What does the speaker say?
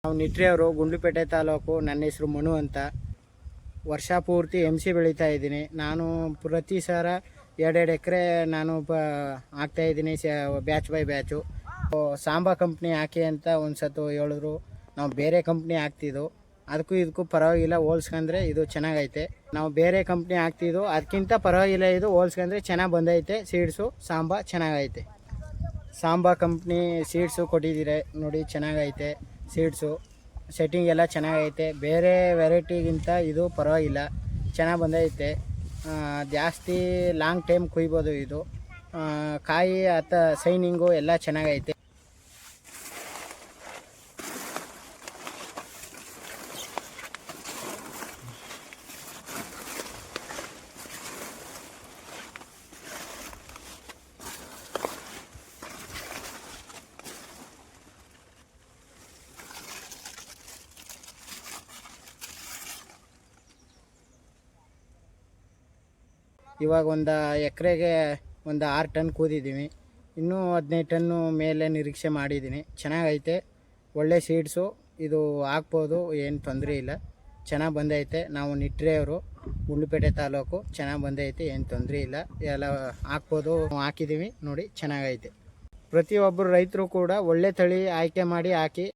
ನಾವು ನಿಟ್ರೆಯವರು, ಗುಂಡ್ಲುಪೇಟೆ ತಾಲೂಕು. ನನ್ನ ಹೆಸರು ಮನು ಅಂತ. ವರ್ಷ ಪೂರ್ತಿ MC ಬೆಳೀತಾ ಇದ್ದೀನಿ. ನಾನು ಪ್ರತಿ ಸಲ 2 ಎಕರೆ ನಾನು ಹಾಕ್ತಾಯಿದ್ದೀನಿ, ಬ್ಯಾಚ್ ಬೈ ಬ್ಯಾಚು. ಸಾಂಬಾ ಕಂಪ್ನಿ ಹಾಕಿ ಅಂತ ಒಂದು ಸತ್ತು ಹೇಳಿದ್ರು. ನಾವು ಬೇರೆ ಕಂಪ್ನಿ ಹಾಕ್ತಿದ್ದು, ಅದಕ್ಕೂ ಇದಕ್ಕೂ ಪರವಾಗಿಲ್ಲ. ಹೋಲ್ಸ್ಕೊಂಡ್ರೆ ಇದು ಚೆನ್ನಾಗೈತೆ. ನಾವು ಬೇರೆ ಕಂಪ್ನಿ ಹಾಕ್ತಿದ್ದು, ಅದಕ್ಕಿಂತ ಪರವಾಗಿಲ್ಲ. ಇದು ಹೋಲ್ಸ್ಕೊಂಡ್ರೆ ಚೆನ್ನಾಗಿ ಬಂದೈತೆ. ಸೀಡ್ಸು ಸಾಂಬಾ ಚೆನ್ನಾಗೈತೆ. ಸಾಂಬಾ ಕಂಪ್ನಿ ಸೀಡ್ಸು ಕೊಟ್ಟಿದ್ದೀರ ನೋಡಿ, ಚೆನ್ನಾಗೈತೆ. ಸೀಡ್ಸು ಸೆಟ್ಟಿಂಗ್ ಎಲ್ಲ ಚೆನ್ನಾಗೈತೆ. ಬೇರೆ ವೆರೈಟಿಗಿಂತ ಇದು ಪರವಾಗಿಲ್ಲ, ಚೆನ್ನಾಗಿ ಬಂದೈತೆ. ಜಾಸ್ತಿ ಲಾಂಗ್ ಟೈಮ್ ಕುಯ್ಬೋದು ಇದು. ಕಾಯಿ ಸೈನಿಂಗು ಎಲ್ಲ ಚೆನ್ನಾಗೈತೆ. ಇವಾಗ ಒಂದು ಎಕರೆಗೆ ಒಂದು 6 ಟನ್ ಕೂದಿದ್ದೀವಿ. ಇನ್ನೂ 15 ಟನ್ನು ಮೇಲೆ ನಿರೀಕ್ಷೆ ಮಾಡಿದ್ದೀನಿ. ಚೆನ್ನಾಗೈತೆ, ಒಳ್ಳೆ ಸೀಡ್ಸು. ಇದು ಹಾಕ್ಬೋದು, ಏನು ತೊಂದರೆ ಇಲ್ಲ. ಚೆನ್ನಾಗಿ ಬಂದೈತೆ. ನಾವು ನಿಟ್ರೆಯವರು, ಗುಂಡ್ಲುಪೇಟೆ ತಾಲೂಕು. ಚೆನ್ನಾಗಿ ಬಂದೈತೆ, ಏನು ತೊಂದರೆ ಇಲ್ಲ. ಎಲ್ಲ ಹಾಕ್ಬೋದು. ಹಾಕಿದ್ದೀವಿ ನೋಡಿ, ಚೆನ್ನಾಗೈತೆ. ಪ್ರತಿಯೊಬ್ಬರು ರೈತರು ಕೂಡ ಒಳ್ಳೆ ತಳಿ ಆಯ್ಕೆ ಮಾಡಿ ಹಾಕಿ.